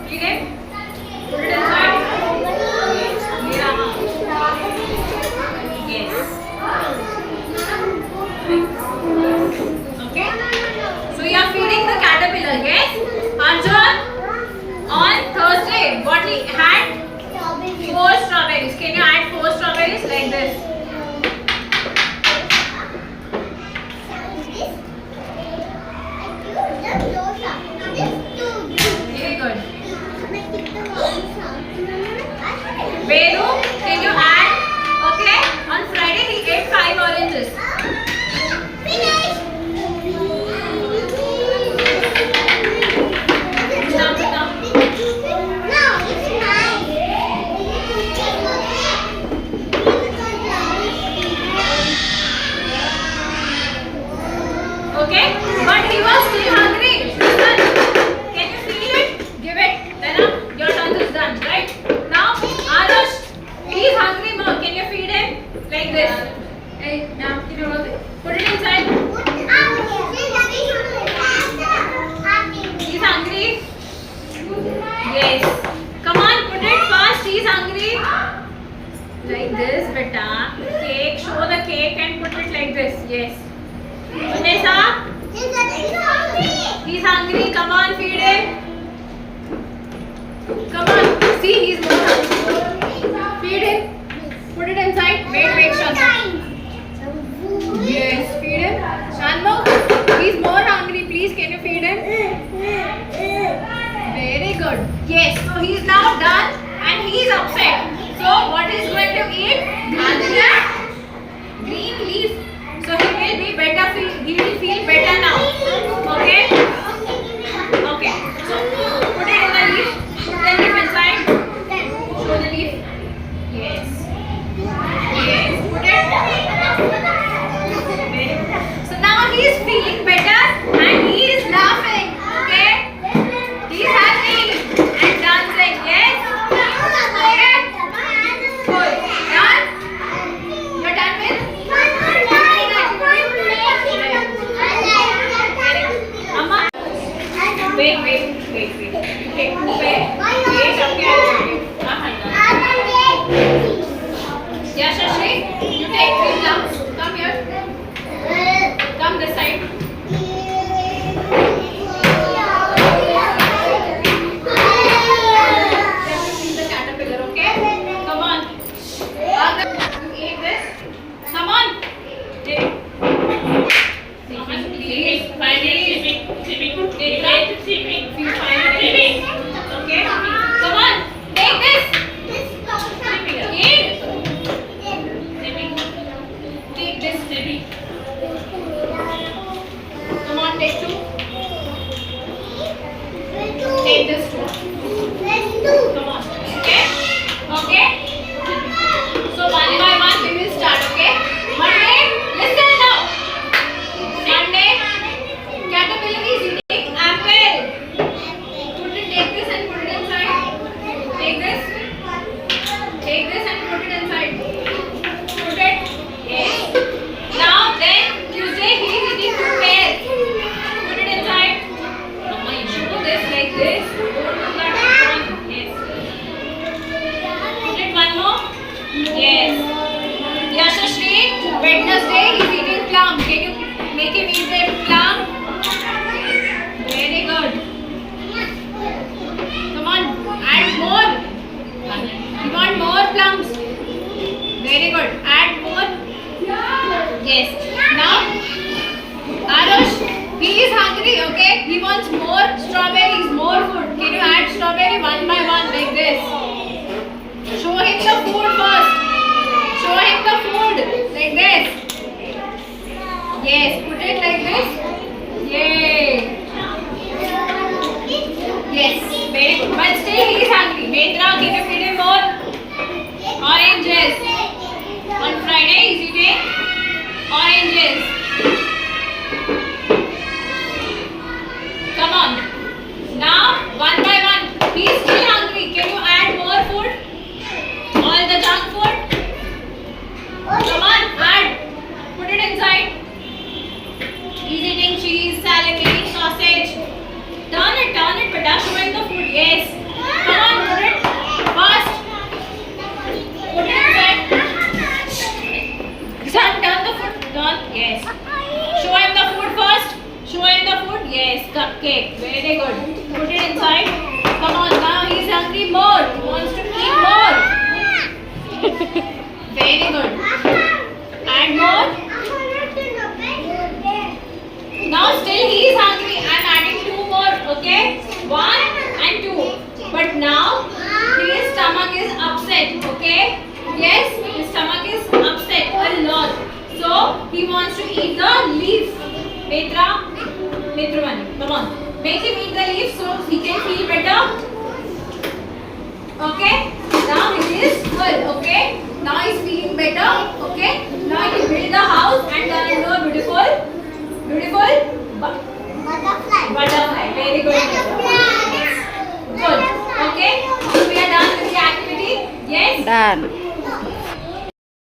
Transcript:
Feed him. Put it inside. Yes. Okay. So you are feeding the caterpillar. Yes. Arjun, on Thursday, what he had? 4 strawberries. Can you add 4 strawberries like this? Very good. Venu, can you add? Okay. On Friday he ate 5 oranges. Stop it now. Okay, but he was still hungry. Listen, can you feel it? Give it. Then your turn is done, right? Now, Arush, he is hungry more. Can you feed him like this? Hey, now put it inside. He's hungry. Yes. Come on, put it fast. He's hungry. Like this, beta. Cake. Show the cake and put it like this. Yes. Vanessa, he's hungry. Come on, feed him. Come on. See, he's more hungry. Feed him. Put it inside. Wait, Shanmugh. Yes, feed him. Shanmugh, he's more hungry. Please, can you feed him? Very good. Yes. So he's now done and he's upset. So what is going to eat? Green leaf. So he will be better. He will feel better now. Okay. Okay. So put it in the leaf. Put the leaf inside. Show the leaf. Yes. Yes. Put it. So now he is feeling better and he is laughing. Okay. He is happy and dancing. Yes. Okay. Good. Done. You're done with. Wait. You take 2 pears. Wait, okay, yeah, Shashi, you take 3 plums. Come here. Come this side. See the caterpillar, okay? Come on. Eat this. Come on. Take. Please. Okay? Come on. Take this. Eat. Take this. Come on, take 2. Take this 2. Come on. Okay? Okay? So one by one we will start, okay? Monday, listen now. Monday, caterpillar is eating apple. Take this and put it inside. Take this. Take this and put it inside. Put it. Yes. Now then Tuesday he is eating 2 pears. Put it inside. Do this like this. Don't do that one. Yes. Put it one more. Yes. Yashashri, Wednesday he is eating plum. Can you make him eat the plum? Very good. Come on, add more. You want more plums? Very good. Add more. Yes. Now, Arush, he is hungry, okay? He wants more strawberries, more food. Can you add strawberry one by one like this? Show him the food first. Show him the food like this. Yes, put it like this. Yay. Yes, wait, but still he is hungry. Vedra, can you feed him more? Oranges. On Friday he is eating oranges. Come on. Now, one by one. He is still hungry. Can you add more food? All the junk food? Come on, add. Put it inside. He's eating cheese, salami, sausage. Turn it, beta. Show him the food. Yes. Very good. Add more. Now still he is hungry. I am adding 2 more. Okay. 1 and 2. But now his stomach is upset. Okay. Yes, his stomach is upset a lot. So he wants to eat the leaf. Petrumani, come on. Make him eat the leaf so he can feel better. Okay. Now he is full. Okay. Now he is feeling better. Okay. Now he build the house and turn into a beautiful butterfly. Very good. Good. Okay. So we are done with the activity. Yes. Done.